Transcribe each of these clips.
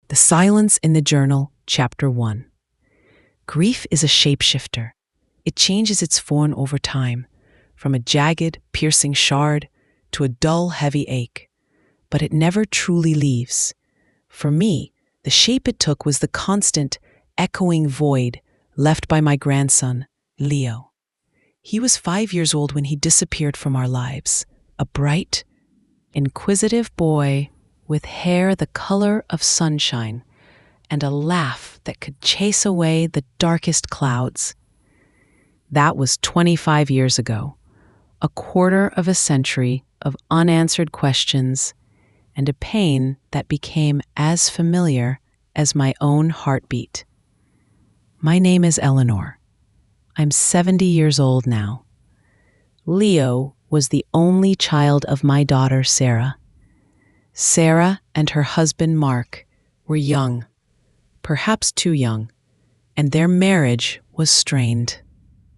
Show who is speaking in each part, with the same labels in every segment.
Speaker 1: The Silence in the Journal, Chapter 1. Grief is a shapeshifter. It changes its form over time, from a jagged, piercing shard to a dull, heavy ache. But it never truly leaves. For me, the shape it took was the constant, echoing void left by my grandson, Leo. He was 5 years old when he disappeared from our lives, a bright, inquisitive boy with hair the color of sunshine and a laugh that could chase away the darkest clouds. That was 25 years ago, a quarter of a century of unanswered questions and a pain that became as familiar as my own heartbeat. My name is Eleanor. I'm 70 years old now. Leo was the only child of my daughter, Sarah. Sarah and her husband, Mark, were young, perhaps too young, and their marriage was strained.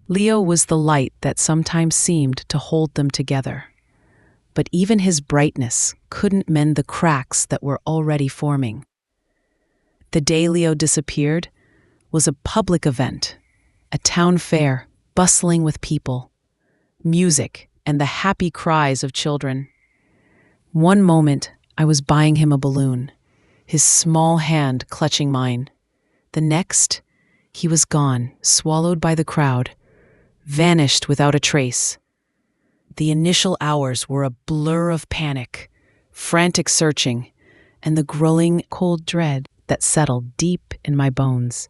Speaker 1: Leo was the light that sometimes seemed to hold them together. But even his brightness couldn't mend the cracks that were already forming. The day Leo disappeared was a public event, a town fair bustling with people, music, and the happy cries of children. One moment, I was buying him a balloon, his small hand clutching mine. The next, he was gone, swallowed by the crowd, vanished without a trace. The initial hours were a blur of panic, frantic searching, and the growing cold dread that settled deep in my bones.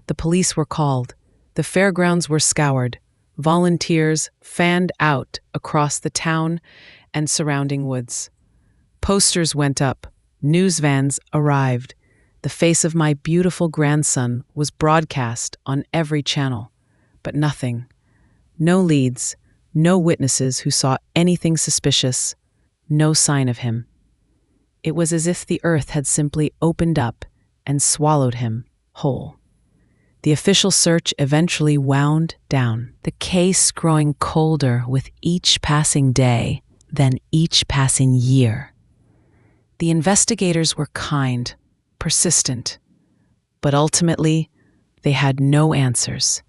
Speaker 1: The police were called. The fairgrounds were scoured. Volunteers fanned out across the town and surrounding woods. Posters went up. News vans arrived. The face of my beautiful grandson was broadcast on every channel. But nothing. No leads. No witnesses who saw anything suspicious. No sign of him. It was as if the earth had simply opened up and swallowed him whole. The official search eventually wound down, the case growing colder with each passing day, then each passing year. The investigators were kind, persistent, but ultimately they had no answers.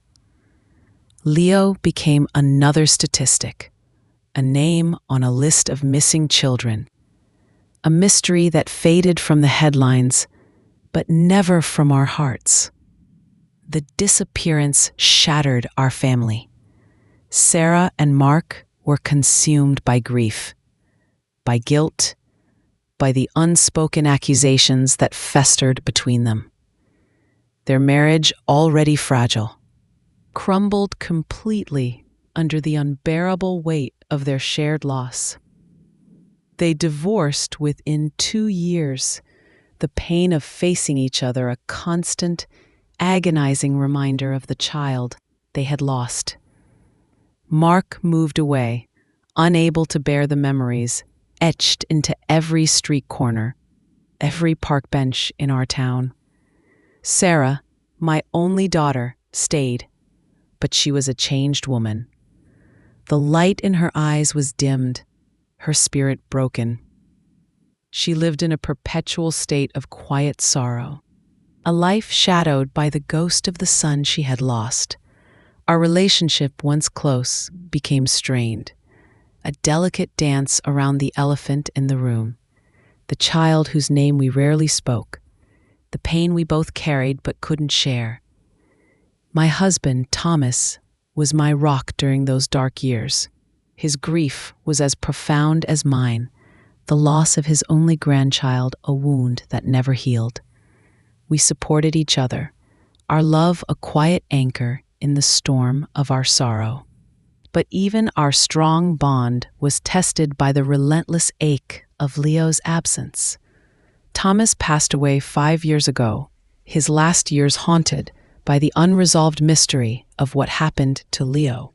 Speaker 1: Leo became another statistic, a name on a list of missing children, a mystery that faded from the headlines, but never from our hearts. The disappearance shattered our family. Sarah and Mark were consumed by grief, by guilt, by the unspoken accusations that festered between them. Their marriage, already fragile, crumbled completely under the unbearable weight of their shared loss. They divorced within 2 years, the pain of facing each other a constant, agonizing reminder of the child they had lost. Mark moved away, unable to bear the memories etched into every street corner, every park bench in our town. Sarah, my only daughter, stayed, but she was a changed woman. The light in her eyes was dimmed, her spirit broken. She lived in a perpetual state of quiet sorrow, a life shadowed by the ghost of the son she had lost. Our relationship, once close, became strained, a delicate dance around the elephant in the room, the child whose name we rarely spoke, the pain we both carried but couldn't share. My husband, Thomas, was my rock during those dark years. His grief was as profound as mine, the loss of his only grandchild, a wound that never healed. We supported each other, our love a quiet anchor in the storm of our sorrow. But even our strong bond was tested by the relentless ache of Leo's absence. Thomas passed away 5 years ago, his last years haunted by the unresolved mystery of what happened to Leo.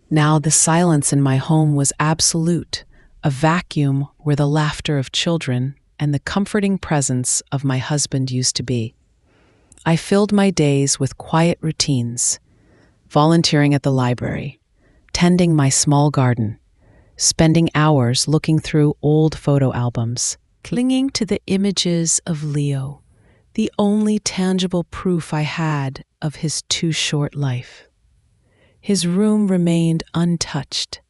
Speaker 1: Now the silence in my home was absolute, a vacuum where the laughter of children and the comforting presence of my husband used to be. I filled my days with quiet routines, volunteering at the library, tending my small garden, spending hours looking through old photo albums, clinging to the images of Leo, the only tangible proof I had of his too short life. His room remained untouched,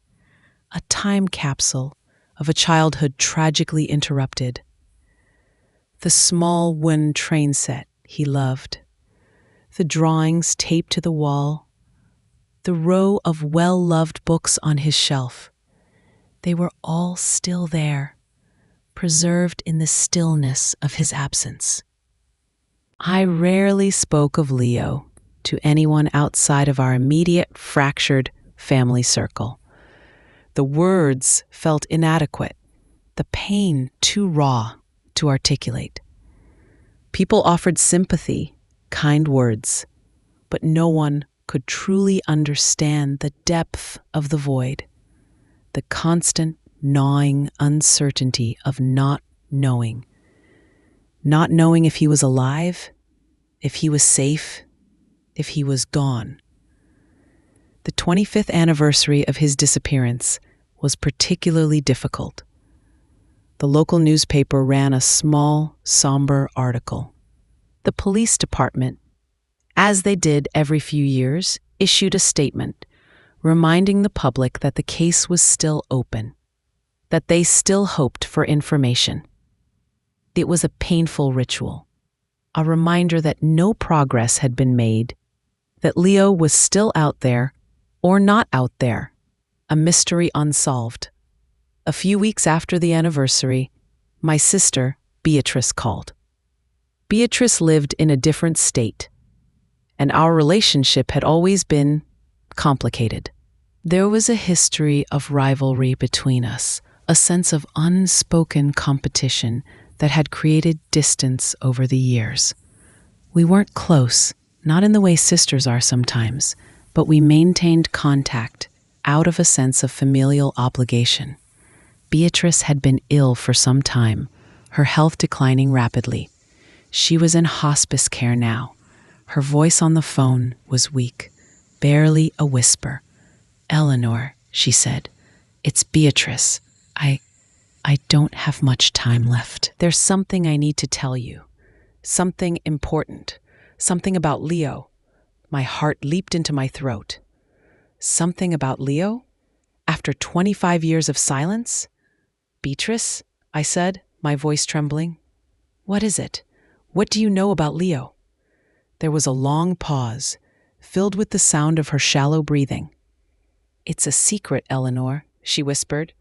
Speaker 1: a time capsule of a childhood tragically interrupted. The small wooden train set he loved, the drawings taped to the wall, the row of well-loved books on his shelf, they were all still there, preserved in the stillness of his absence. I rarely spoke of Leo to anyone outside of our immediate, fractured family circle. The words felt inadequate, the pain too raw to articulate. People offered sympathy, kind words, but no one could truly understand the depth of the void, the constant gnawing uncertainty of not knowing if he was alive, if he was safe, if he was gone. The 25th anniversary of his disappearance was particularly difficult. The local newspaper ran a small, somber article. The police department, as they did every few years, issued a statement reminding the public that the case was still open, that they still hoped for information. It was a painful ritual, a reminder that no progress had been made, that Leo was still out there or not out there, a mystery unsolved. A few weeks after the anniversary, my sister, Beatrice, called. Beatrice lived in a different state, and our relationship had always been complicated. There was a history of rivalry between us, a sense of unspoken competition that had created distance over the years. We weren't close, not in the way sisters are sometimes, but we maintained contact out of a sense of familial obligation. Beatrice had been ill for some time, her health declining rapidly. She was in hospice care now. Her voice on the phone was weak, barely a whisper. "Eleanor," she said, "it's Beatrice. I don't have much time left. There's something I need to tell you. Something important. Something about Leo." My heart leaped into my throat. Something about Leo? After 25 years of silence? "Beatrice," I said, my voice trembling. "What is it? What do you know about Leo?" There was a long pause, filled with the sound of her shallow breathing. "It's a secret, Eleanor," she whispered.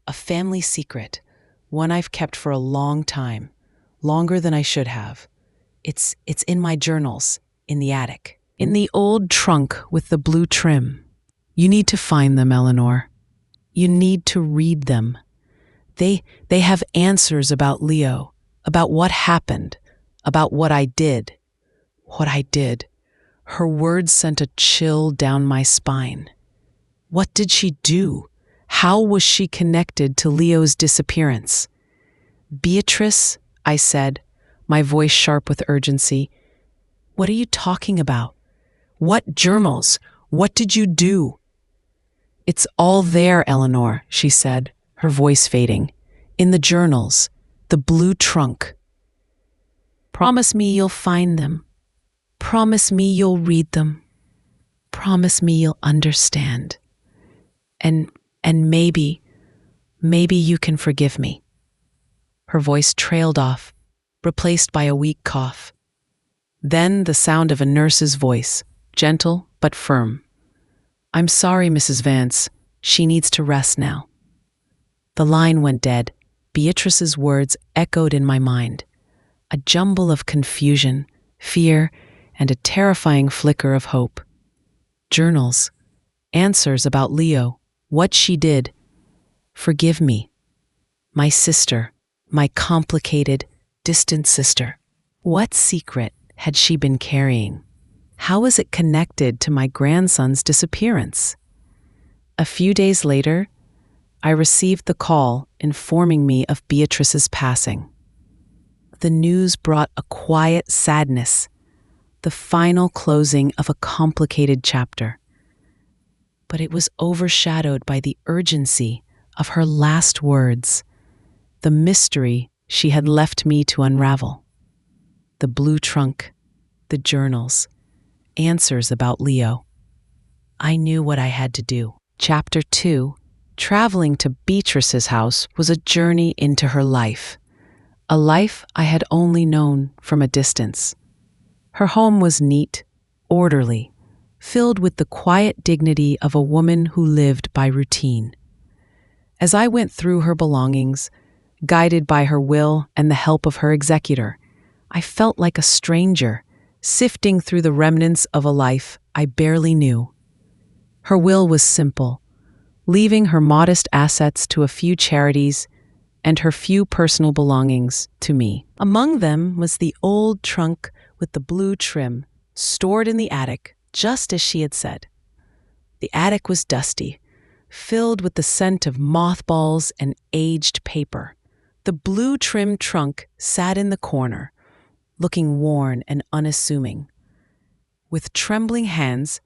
Speaker 1: "A family secret, one I've kept for a long time, longer than I should have. It's in my journals, in the attic, in the old trunk with the blue trim. You need to find them, Eleanor. You need to read them. They have answers about Leo, about what happened, about what I did. What I did." Her words sent a chill down my spine. What did she do? How was she connected to Leo's disappearance? "Beatrice," I said, my voice sharp with urgency, "what are you talking about? What journals? What did you do?" "It's all there, Eleanor," she said, her voice fading. "In the journals, the blue trunk. Promise me you'll find them. Promise me you'll read them. Promise me you'll understand. And maybe you can forgive me." Her voice trailed off, replaced by a weak cough. Then the sound of a nurse's voice, gentle but firm. "I'm sorry, Mrs. Vance. She needs to rest now." The line went dead. Beatrice's words echoed in my mind, a jumble of confusion, fear, and a terrifying flicker of hope. Journals, answers about Leo, what she did. Forgive me. My sister, my complicated, distant sister. What secret had she been carrying? How was it connected to my grandson's disappearance? A few days later, I received the call informing me of Beatrice's passing. The news brought a quiet sadness, the final closing of a complicated chapter. But it was overshadowed by the urgency of her last words, the mystery she had left me to unravel. the blue trunk, the journals, answers about Leo. I knew what I had to do. Chapter 2. Traveling to Beatrice's house was a journey into her life, a life I had only known from a distance. Her home was neat, orderly, filled with the quiet dignity of a woman who lived by routine. As I went through her belongings, guided by her will and the help of her executor, I felt like a stranger, sifting through the remnants of a life I barely knew. Her will was simple, leaving her modest assets to a few charities and her few personal belongings to me. Among them was the old trunk with the blue trim, stored in the attic, just as she had said. The attic was dusty, filled with the scent of mothballs and aged paper. The blue trim trunk sat in the corner, looking worn and unassuming. With trembling hands,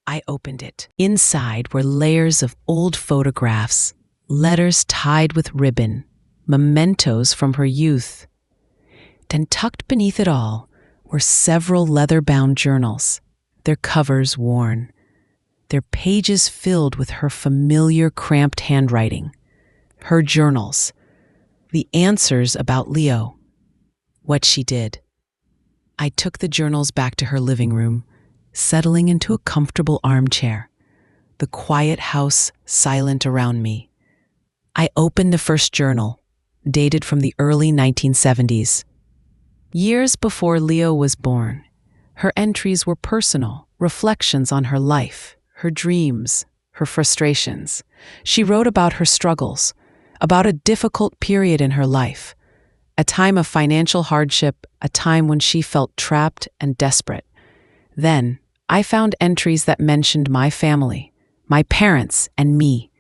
Speaker 1: I opened it. Inside were layers of old photographs, letters tied with ribbon, mementos from her youth. Then tucked beneath it all were several leather-bound journals, their covers worn, their pages filled with her familiar cramped handwriting. Her journals, the answers about Leo, what she did. I took the journals back to her living room, settling into a comfortable armchair, the quiet house silent around me. I opened the first journal, dated from the early 1970s. Years before Leo was born, her entries were personal, reflections on her life, her dreams, her frustrations. She wrote about her struggles, about a difficult period in her life, a time of financial hardship, a time when she felt trapped and desperate. Then, I found entries that mentioned my family, my parents, and me.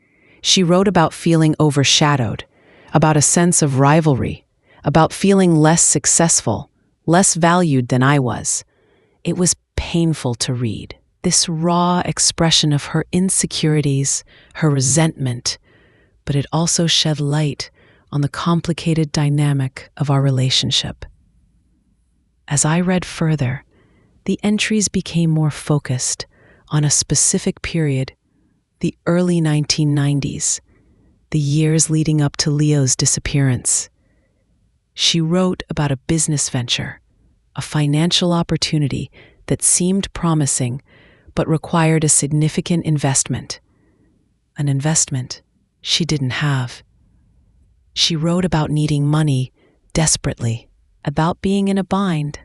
Speaker 1: She wrote about feeling overshadowed, about a sense of rivalry, about feeling less successful, less valued than I was. It was painful to read, this raw expression of her insecurities, her resentment, but it also shed light on the complicated dynamic of our relationship. As I read further, the entries became more focused on a specific period, the early 1990s, the years leading up to Leo's disappearance. She wrote about a business venture, a financial opportunity that seemed promising but required a significant investment, an investment she didn't have. She wrote about needing money desperately, about being in a bind,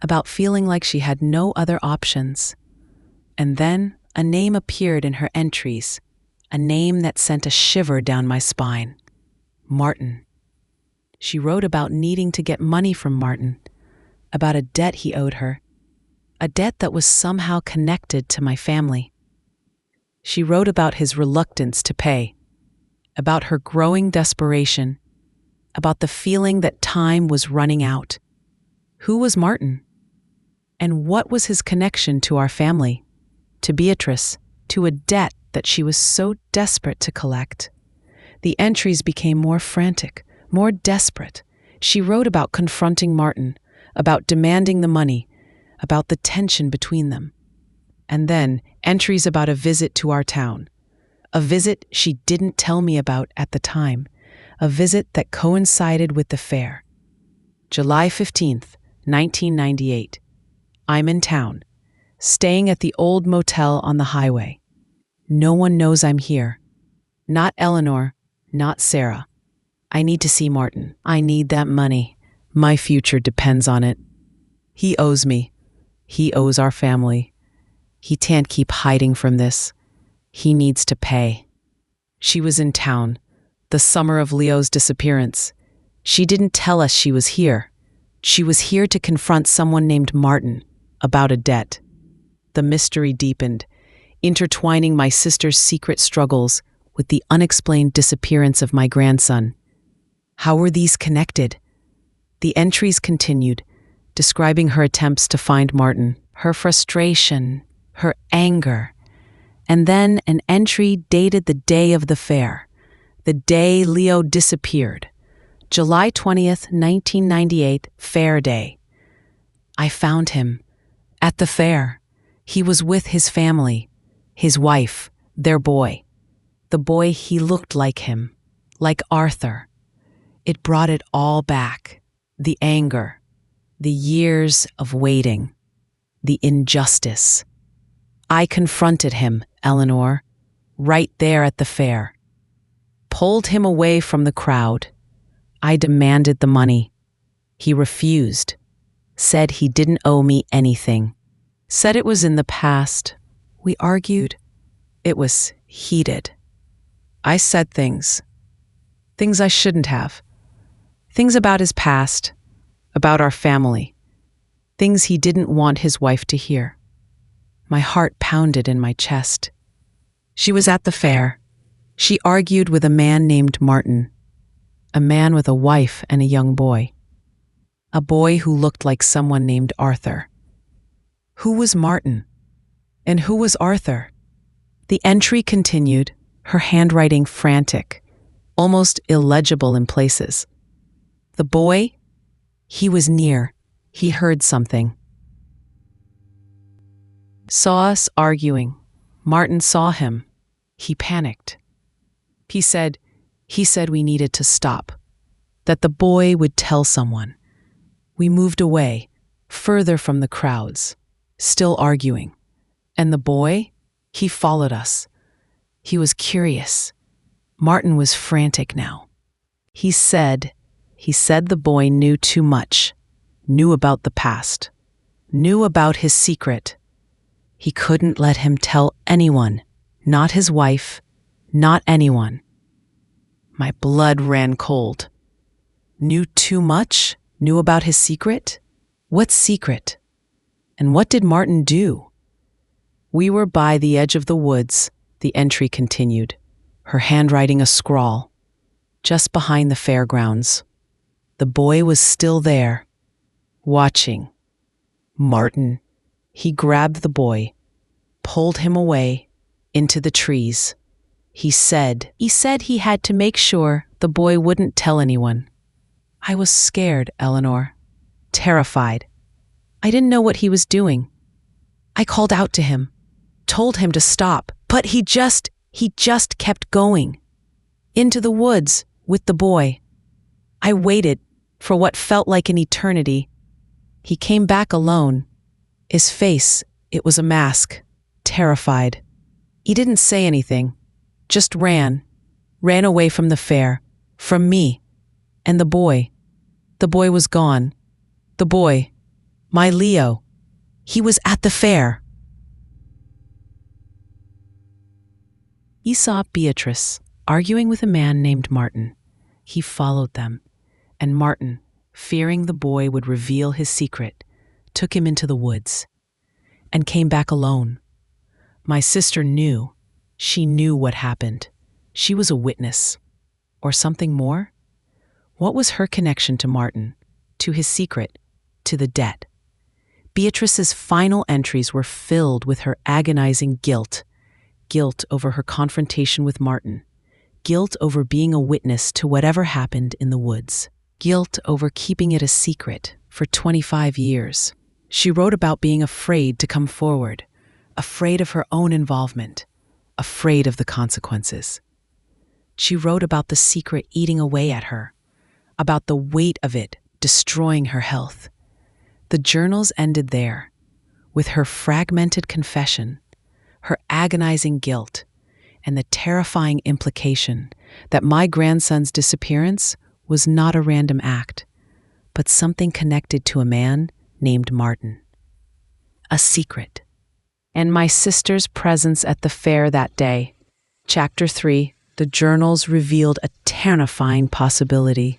Speaker 1: about feeling like she had no other options. And then a name appeared in her entries, a name that sent a shiver down my spine. Martin. She wrote about needing to get money from Martin, about a debt he owed her, a debt that was somehow connected to my family. She wrote about his reluctance to pay, about her growing desperation, about the feeling that time was running out. Who was Martin? And what was his connection to our family, to Beatrice, to a debt that she was so desperate to collect? The entries became more frantic, more desperate. She wrote about confronting Martin, about demanding the money, about the tension between them. And then entries about a visit to our town, a visit she didn't tell me about at the time, a visit that coincided with the fair. July 15th, 1998. I'm in town, staying at the old motel on the highway. No one knows I'm here. Not Eleanor, not Sarah. I need to see Martin. I need that money. My future depends on it. He owes me. He owes our family. He can't keep hiding from this. He needs to pay. She was in town, the summer of Leo's disappearance. She didn't tell us she was here. She was here to confront someone named Martin about a debt. The mystery deepened, intertwining my sister's secret struggles with the unexplained disappearance of my grandson. How were these connected? The entries continued, describing her attempts to find Martin, her frustration, her anger. And then an entry dated the day of the fair, the day Leo disappeared. July 20th, 1998, Fair Day. I found him at the fair. He was with his family, his wife, their boy. The boy, he looked like him, like Arthur. It brought it all back. The anger, the years of waiting, the injustice. I confronted him, Eleanor, right there at the fair. Pulled him away from the crowd. I demanded the money. He refused. Said he didn't owe me anything. Said it was in the past. We argued. It was heated. I said things I shouldn't have. Things about his past, about our family. Things he didn't want his wife to hear. My heart pounded in my chest. She was at the fair. She argued with a man named Martin, a man with a wife and a young boy. A boy who looked like someone named Arthur. Who was Martin? And who was Arthur? The entry continued, her handwriting frantic, almost illegible in places. The boy, he was near. He heard something. Saw us arguing. Martin saw him. He panicked. He said we needed to stop, that the boy would tell someone. We moved away, further from the crowds, still arguing. And the boy, he followed us. He was curious. Martin was frantic now. He said the boy knew too much, knew about the past, knew about his secret. He couldn't let him tell anyone, not his wife, not anyone. My blood ran cold. Knew too much? Knew about his secret? What secret? And what did Martin do? We were by the edge of the woods, the entry continued, her handwriting a scrawl, just behind the fairgrounds. The boy was still there, watching. Martin. He grabbed the boy, pulled him away into the trees. He said he had to make sure the boy wouldn't tell anyone. I was scared, Eleanor, terrified. I didn't know what he was doing. I called out to him, told him to stop, but he just kept going. Into the woods with the boy. I waited for what felt like an eternity. He came back alone. His face, it was a mask, terrified. He didn't say anything, just ran away from the fair, from me, and the boy. The boy was gone. The boy, my Leo, he was at the fair. He saw Beatrice arguing with a man named Martin. He followed them, and Martin, fearing the boy would reveal his secret, took him into the woods and came back alone. My sister knew. She knew what happened. She was a witness. Or something more? What was her connection to Martin, to his secret, to the debt? Beatrice's final entries were filled with her agonizing guilt over her confrontation with Martin, guilt over being a witness to whatever happened in the woods, guilt over keeping it a secret for 25 years. She wrote about being afraid to come forward, afraid of her own involvement, afraid of the consequences. She wrote about the secret eating away at her, about the weight of it destroying her health. The journals ended there, with her fragmented confession, her agonizing guilt, and the terrifying implication that my grandson's disappearance was not a random act, but something connected to a man named Martin. A secret. And my sister's presence at the fair that day. Chapter 3, the journals revealed a terrifying possibility.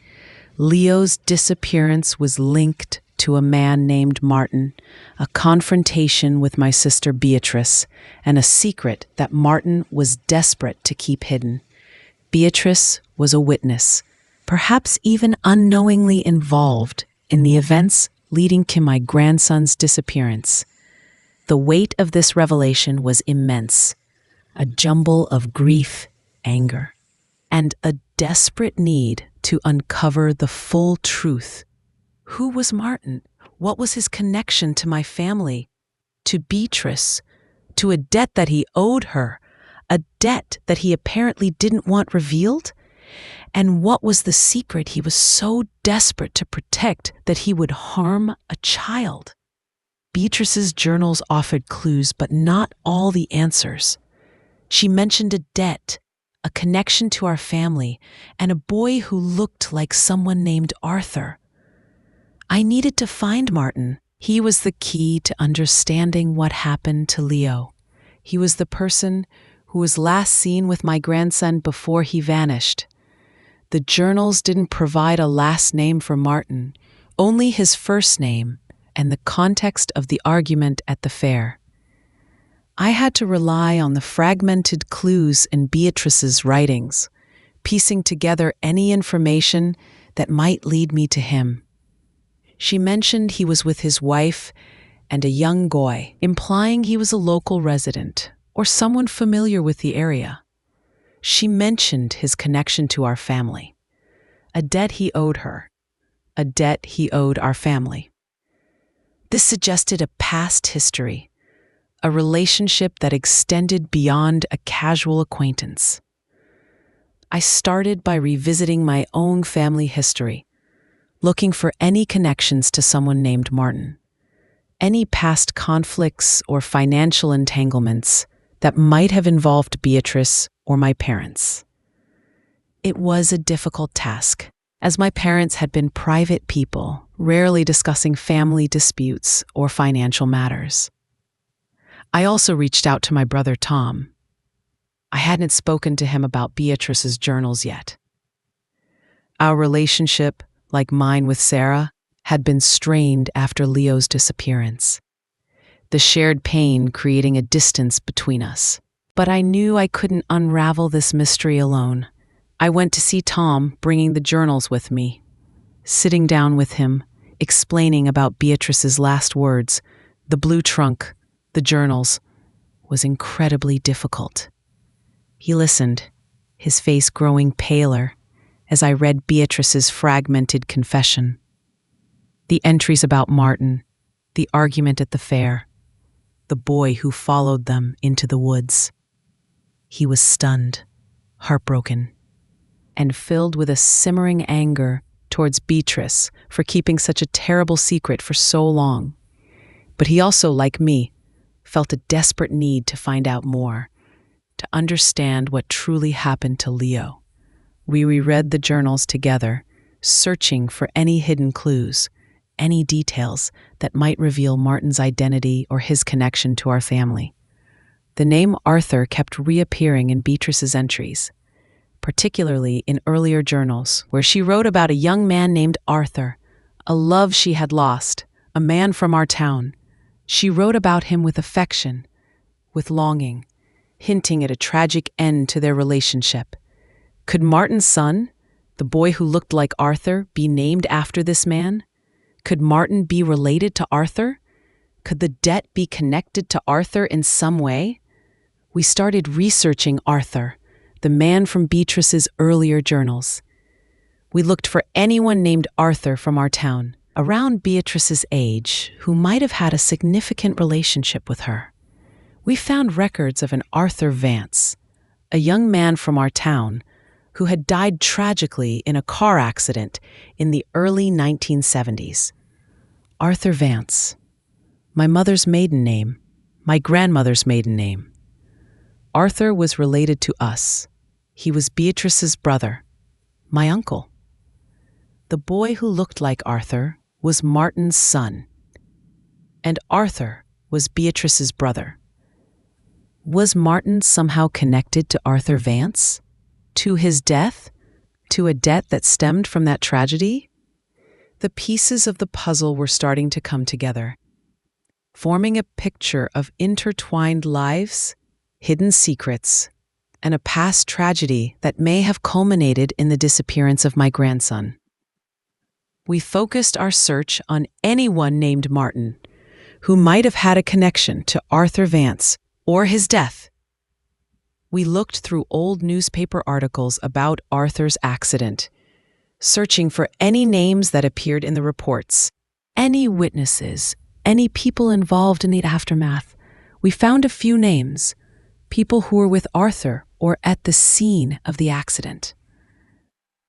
Speaker 1: Leo's disappearance was linked to a man named Martin, a confrontation with my sister Beatrice, and a secret that Martin was desperate to keep hidden. Beatrice was a witness, perhaps even unknowingly involved in the events leading to my grandson's disappearance. The weight of this revelation was immense, a jumble of grief, anger, and a desperate need to uncover the full truth. Who was Martin? What was his connection to my family, to Beatrice, to a debt that he owed her, a debt that he apparently didn't want revealed? And what was the secret he was so desperate to protect that he would harm a child? Beatrice's journals offered clues, but not all the answers. She mentioned a debt, a connection to our family, and a boy who looked like someone named Arthur. I needed to find Martin. He was the key to understanding what happened to Leo. He was the person who was last seen with my grandson before he vanished. The journals didn't provide a last name for Martin, only his first name and the context of the argument at the fair. I had to rely on the fragmented clues in Beatrice's writings, piecing together any information that might lead me to him. She mentioned he was with his wife and a young boy, implying he was a local resident or someone familiar with the area. She mentioned his connection to our family, a debt he owed her, a debt he owed our family. This suggested a past history, a relationship that extended beyond a casual acquaintance. I started by revisiting my own family history, looking for any connections to someone named Martin, any past conflicts or financial entanglements that might have involved Beatrice or my parents. It was a difficult task, as my parents had been private people, rarely discussing family disputes or financial matters. I also reached out to my brother Tom. I hadn't spoken to him about Beatrice's journals yet. Our relationship, like mine with Sarah, had been strained after Leo's disappearance, the shared pain creating a distance between us. But I knew I couldn't unravel this mystery alone. I went to see Tom, bringing the journals with me. Sitting down with him, explaining about Beatrice's last words, the blue trunk, the journals, was incredibly difficult. He listened, his face growing paler as I read Beatrice's fragmented confession. The entries about Martin, the argument at the fair, the boy who followed them into the woods. He was stunned, heartbroken, and filled with a simmering anger towards Beatrice for keeping such a terrible secret for so long. But he also, like me, felt a desperate need to find out more, to understand what truly happened to Leo. We reread the journals together, searching for any hidden clues, any details that might reveal Martin's identity or his connection to our family. The name Arthur kept reappearing in Beatrice's entries, particularly in earlier journals, where she wrote about a young man named Arthur, a love she had lost, a man from our town. She wrote about him with affection, with longing, hinting at a tragic end to their relationship. Could Martin's son, the boy who looked like Arthur, be named after this man? Could Martin be related to Arthur? Could the debt be connected to Arthur in some way? We started researching Arthur, the man from Beatrice's earlier journals. We looked for anyone named Arthur from our town, around Beatrice's age, who might have had a significant relationship with her. We found records of an Arthur Vance, a young man from our town who had died tragically in a car accident in the early 1970s. Arthur Vance, my mother's maiden name, my grandmother's maiden name. Arthur was related to us. He was Beatrice's brother, my uncle. The boy who looked like Arthur was Martin's son, and Arthur was Beatrice's brother. Was Martin somehow connected to Arthur Vance? To his death? To a debt that stemmed from that tragedy? The pieces of the puzzle were starting to come together, forming a picture of intertwined lives, hidden secrets, and a past tragedy that may have culminated in the disappearance of my grandson. We focused our search on anyone named Martin, who might have had a connection to Arthur Vance or his death. We looked through old newspaper articles about Arthur's accident, searching for any names that appeared in the reports. any witnesses, any people involved in the aftermath. We found a few names, people who were with Arthur or at the scene of the accident.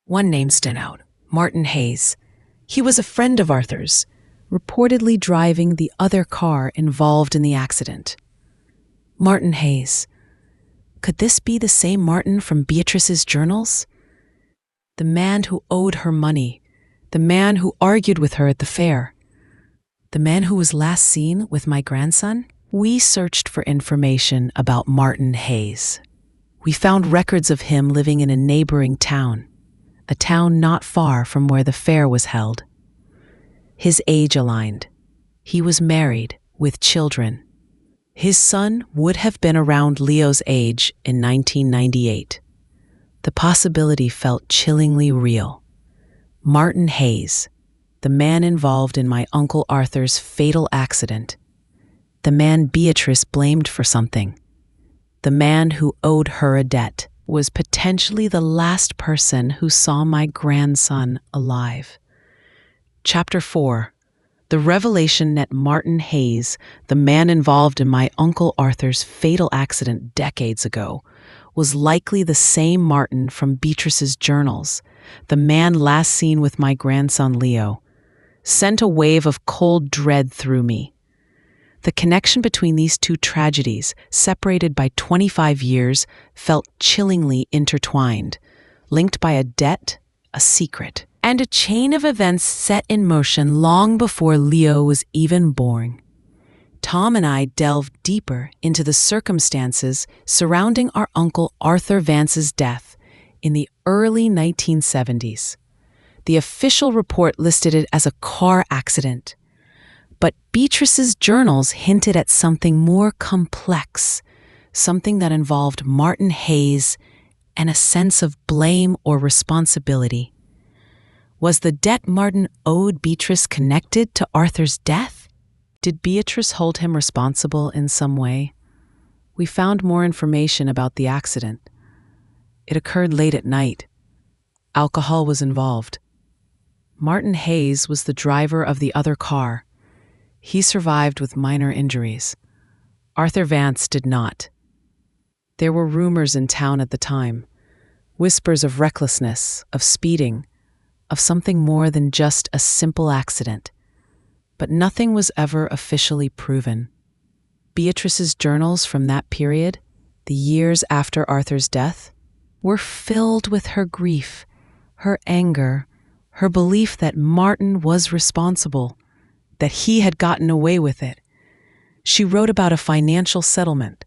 Speaker 1: One name stood out, Martin Hayes. He was a friend of Arthur's, reportedly driving the other car involved in the accident. Martin Hayes. Could this be the same Martin from Beatrice's journals? The man who owed her money, the man who argued with her at the fair, the man who was last seen with my grandson? We searched for information about Martin Hayes. We found records of him living in a neighboring town, a town not far from where the fair was held. His age aligned. He was married with children. His son would have been around Leo's age in 1998. The possibility felt chillingly real. Martin Hayes, the man involved in my Uncle Arthur's fatal accident, the man Beatrice blamed for something, the man who owed her a debt, was potentially the last person who saw my grandson alive. Chapter 4. The revelation that Martin Hayes, the man involved in my Uncle Arthur's fatal accident decades ago, was likely the same Martin from Beatrice's journals, the man last seen with my grandson Leo, sent a wave of cold dread through me. The connection between these two tragedies, separated by 25 years, felt chillingly intertwined, linked by a debt, a secret, and a chain of events set in motion long before Leo was even born. Tom and I delved deeper into the circumstances surrounding our Uncle Arthur Vance's death in the early 1970s. The official report listed it as a car accident, but Beatrice's journals hinted at something more complex, something that involved Martin Hayes and a sense of blame or responsibility. Was the debt Martin owed Beatrice connected to Arthur's death? Did Beatrice hold him responsible in some way? We found more information about the accident. It occurred late at night. Alcohol was involved. Martin Hayes was the driver of the other car. He survived with minor injuries. Arthur Vance did not. There were rumors in town at the time, whispers of recklessness, of speeding, of something more than just a simple accident. But nothing was ever officially proven. Beatrice's journals from that period, the years after Arthur's death, were filled with her grief, her anger, her belief that Martin was responsible, that he had gotten away with it. She wrote about a financial settlement,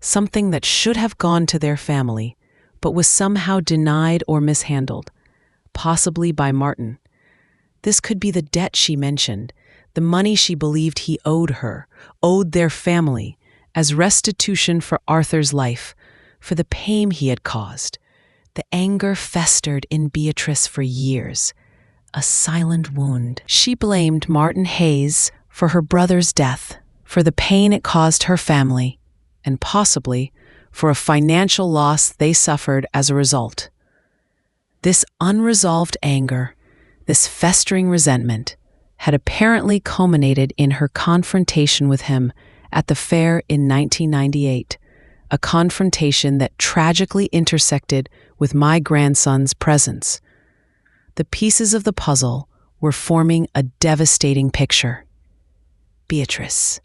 Speaker 1: something that should have gone to their family, but was somehow denied or mishandled, possibly by Martin. This could be the debt she mentioned, the money she believed he owed her, owed their family, as restitution for Arthur's life, for the pain he had caused. The anger festered in Beatrice for years, a silent wound. She blamed Martin Hayes for her brother's death, for the pain it caused her family, and possibly for a financial loss they suffered as a result. This unresolved anger, this festering resentment, had apparently culminated in her confrontation with him at the fair in 1998, a confrontation that tragically intersected with my grandson's presence. The pieces of the puzzle were forming a devastating picture. Beatrice,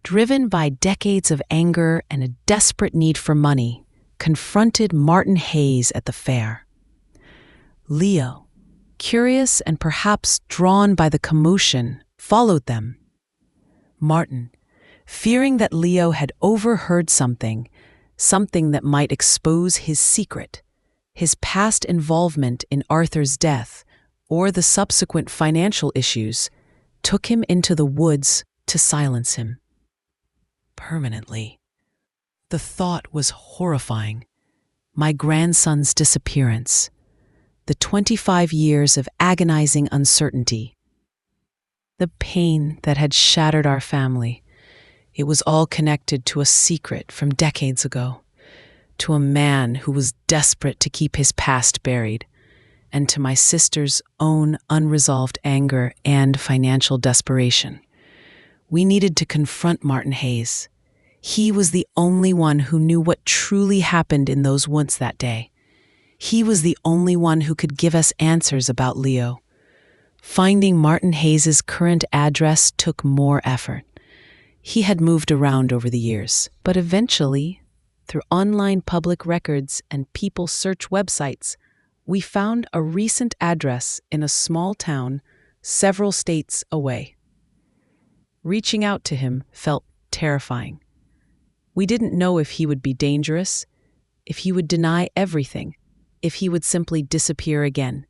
Speaker 1: driven by decades of anger and a desperate need for money, confronted Martin Hayes at the fair. Leo, curious and perhaps drawn by the commotion, followed them. Martin, fearing that Leo had overheard something that might expose his secret, his past involvement in Arthur's death, or the subsequent financial issues, took him into the woods to silence him. Permanently. The thought was horrifying. My grandson's disappearance. The 25 years of agonizing uncertainty. The pain that had shattered our family. It was all connected to a secret from decades ago, to a man who was desperate to keep his past buried, and to my sister's own unresolved anger and financial desperation. We needed to confront Martin Hayes. He was the only one who knew what truly happened in those woods that day. He was the only one who could give us answers about Leo. Finding Martin Hayes's current address took more effort. He had moved around over the years, but eventually, through online public records and people search websites, we found a recent address in a small town several states away. Reaching out to him felt terrifying. We didn't know if he would be dangerous, if he would deny everything, if he would simply disappear again.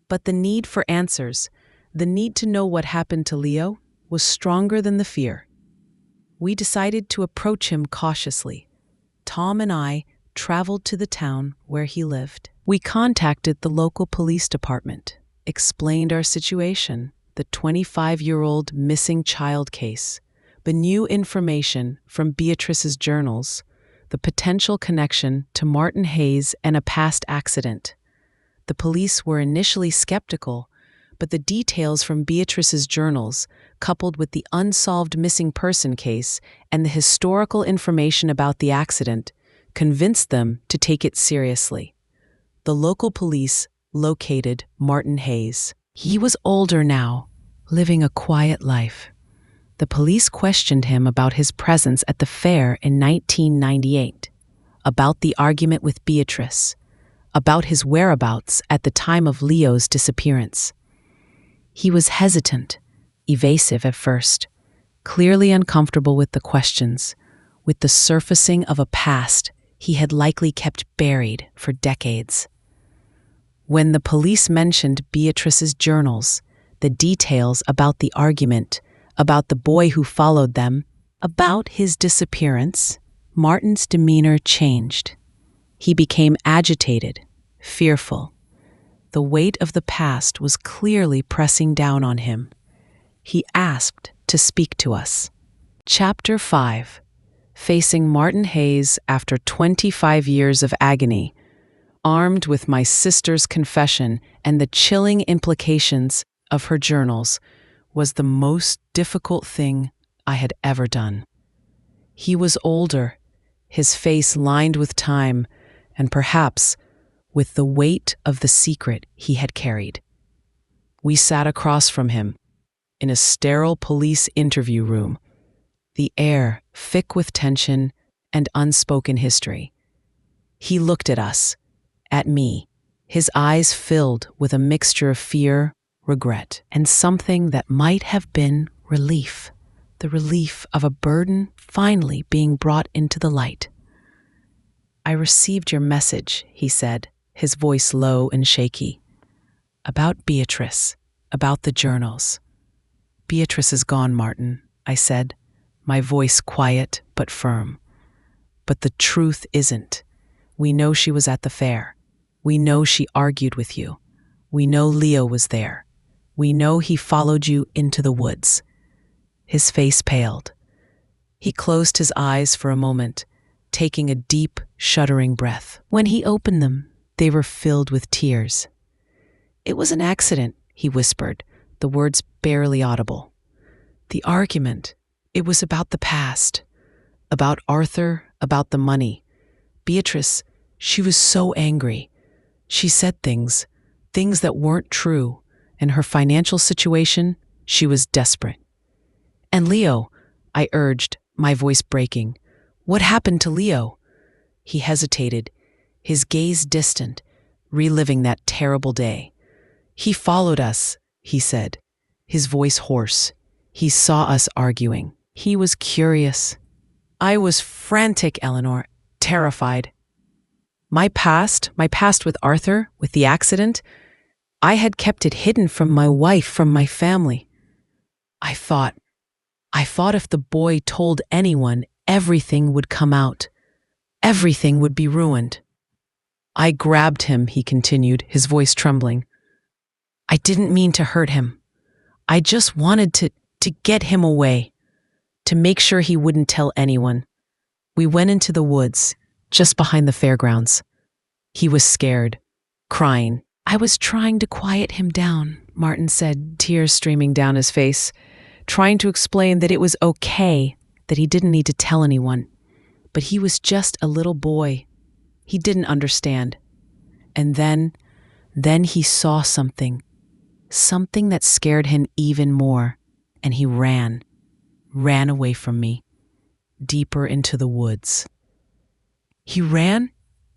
Speaker 1: But the need for answers, the need to know what happened to Leo, was stronger than the fear. We decided to approach him cautiously. Tom and I traveled to the town where he lived. We contacted the local police department, explained our situation, the 25-year-old missing child case, the new information from Beatrice's journals, the potential connection to Martin Hayes and a past accident. The police were initially skeptical, but the details from Beatrice's journals, coupled with the unsolved missing person case and the historical information about the accident, convinced them to take it seriously. The local police located Martin Hayes. He was older now, living a quiet life. The police questioned him about his presence at the fair in 1998, about the argument with Beatrice, about his whereabouts at the time of Leo's disappearance. He was hesitant, evasive at first, clearly uncomfortable with the questions, with the surfacing of a past he had likely kept buried for decades. When the police mentioned Beatrice's journals, the details about the argument, about the boy who followed them, about his disappearance, Martin's demeanor changed. He became agitated, fearful. The weight of the past was clearly pressing down on him. He asked to speak to us. Chapter 5. Facing Martin Hayes after 25 years of agony, armed with my sister's confession and the chilling implications of her journals, was the most difficult thing I had ever done. He was older, his face lined with time, and perhaps with the weight of the secret he had carried. We sat across from him, in a sterile police interview room, the air thick with tension and unspoken history. He looked at us, at me, his eyes filled with a mixture of fear, regret, and something that might have been relief, the relief of a burden finally being brought into the light. "I received your message," he said, his voice low and shaky. "About Beatrice, about the journals." "Beatrice is gone, Martin," I said, my voice quiet but firm. "But the truth isn't. We know she was at the fair. We know she argued with you. We know Leo was there. We know he followed you into the woods." His face paled. He closed his eyes for a moment, taking a deep, shuddering breath. When he opened them, they were filled with tears. "It was an accident," he whispered, the words barely audible. "The argument, it was about the past, about Arthur, about the money. Beatrice, she was so angry. She said things that weren't true, and her financial situation, she was desperate." "And Leo," I urged, my voice breaking. "What happened to Leo?" He hesitated, his gaze distant, reliving that terrible day. "He followed us," he said, his voice hoarse. "He saw us arguing. He was curious." I was frantic, Eleanor, terrified. My past with Arthur, with the accident, I had kept it hidden from my wife, from my family. I thought if the boy told anyone, everything would come out. Everything would be ruined. "I grabbed him," he continued, his voice trembling. "I didn't mean to hurt him. I just wanted to get him away, to make sure he wouldn't tell anyone. We went into the woods, just behind the fairgrounds. He was scared, crying. I was trying to quiet him down, Martin said, tears streaming down his face, trying to explain that it was okay, that he didn't need to tell anyone. But he was just a little boy. He didn't understand. And then he saw something that scared him even more, and he ran away from me, deeper into the woods. He ran?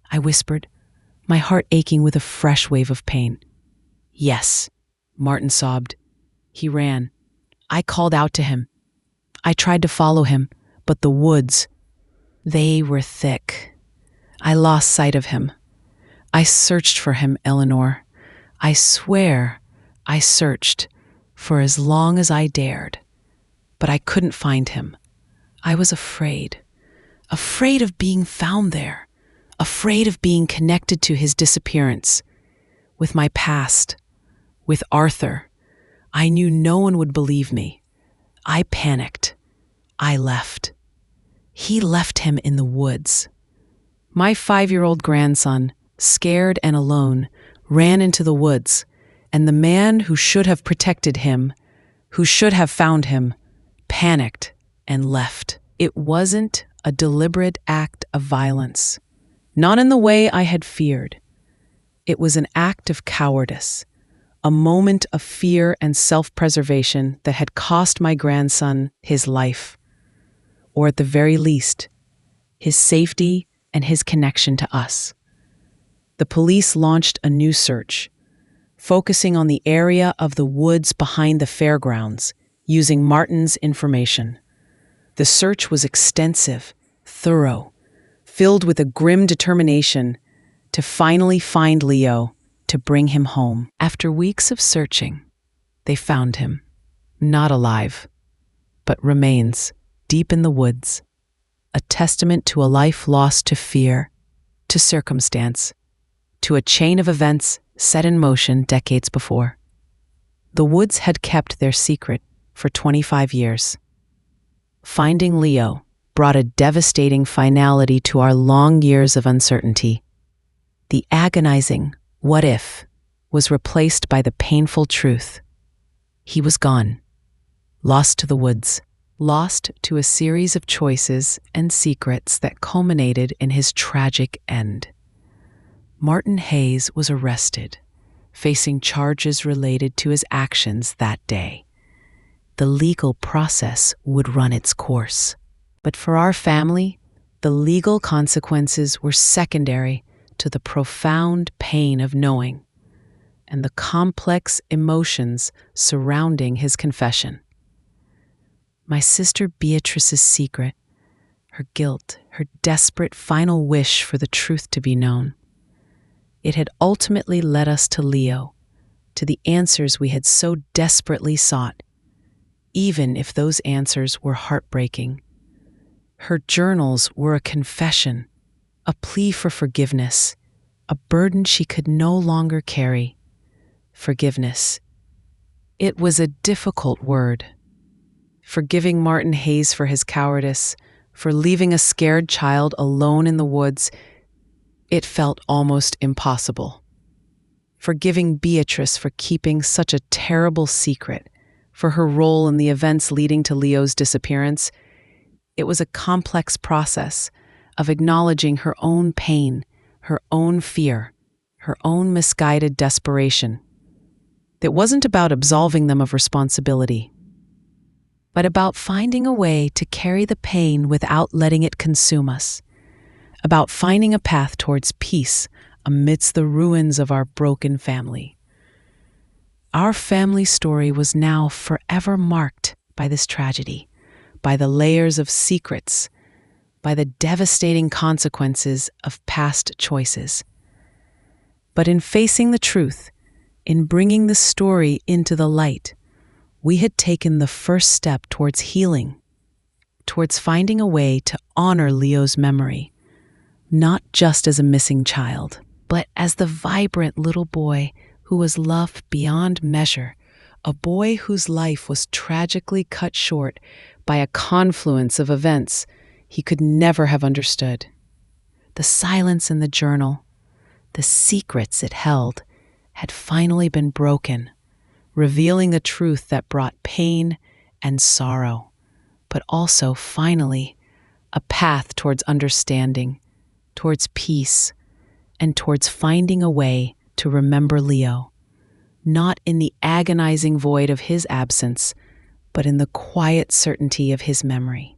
Speaker 1: I whispered, my heart aching with a fresh wave of pain. Yes, Martin sobbed. He ran. I called out to him. I tried to follow him, but the woods, they were thick. I lost sight of him. I searched for him, Eleanor. I swear I searched for as long as I dared, but I couldn't find him. I was afraid of being found there, afraid of being connected to his disappearance, with my past, with Arthur. I knew no one would believe me. I panicked. I left. He left him in the woods. My 5-year-old grandson, scared and alone, ran into the woods, and the man who should have protected him, who should have found him, panicked and left. It wasn't a deliberate act of violence, not in the way I had feared. It was an act of cowardice, a moment of fear and self-preservation that had cost my grandson his life, or at the very least, his safety and his connection to us. The police launched a new search, focusing on the area of the woods behind the fairgrounds, using Martin's information. The search was extensive, thorough, filled with a grim determination to finally find Leo, to bring him home. After weeks of searching, they found him, not alive, but remains deep in the woods, a testament to a life lost to fear, to circumstance, to a chain of events set in motion decades before. The woods had kept their secret for 25 years. Finding Leo brought a devastating finality to our long years of uncertainty. The agonizing "what if" was replaced by the painful truth. He was gone, lost to the woods, lost to a series of choices and secrets that culminated in his tragic end. Martin Hayes was arrested, facing charges related to his actions that day. The legal process would run its course. But for our family, the legal consequences were secondary to the profound pain of knowing and the complex emotions surrounding his confession. My sister Beatrice's secret, her guilt, her desperate final wish for the truth to be known. It had ultimately led us to Leo, to the answers we had so desperately sought, even if those answers were heartbreaking. Her journals were a confession, a plea for forgiveness, a burden she could no longer carry. Forgiveness. It was a difficult word. Forgiving Martin Hayes for his cowardice, for leaving a scared child alone in the woods, it felt almost impossible. Forgiving Beatrice for keeping such a terrible secret, for her role in the events leading to Leo's disappearance, it was a complex process of acknowledging her own pain, her own fear, her own misguided desperation. It wasn't about absolving them of responsibility, but about finding a way to carry the pain without letting it consume us, about finding a path towards peace amidst the ruins of our broken family. Our family story was now forever marked by this tragedy, by the layers of secrets, by the devastating consequences of past choices. But in facing the truth, in bringing the story into the light, we had taken the first step towards healing, towards finding a way to honor Leo's memory, not just as a missing child, but as the vibrant little boy who was loved beyond measure, a boy whose life was tragically cut short by a confluence of events he could never have understood. The silence in the journal, the secrets it held, had finally been broken, revealing the truth that brought pain and sorrow, but also, finally, a path towards understanding, towards peace, and towards finding a way to remember Leo, not in the agonizing void of his absence, but in the quiet certainty of his memory.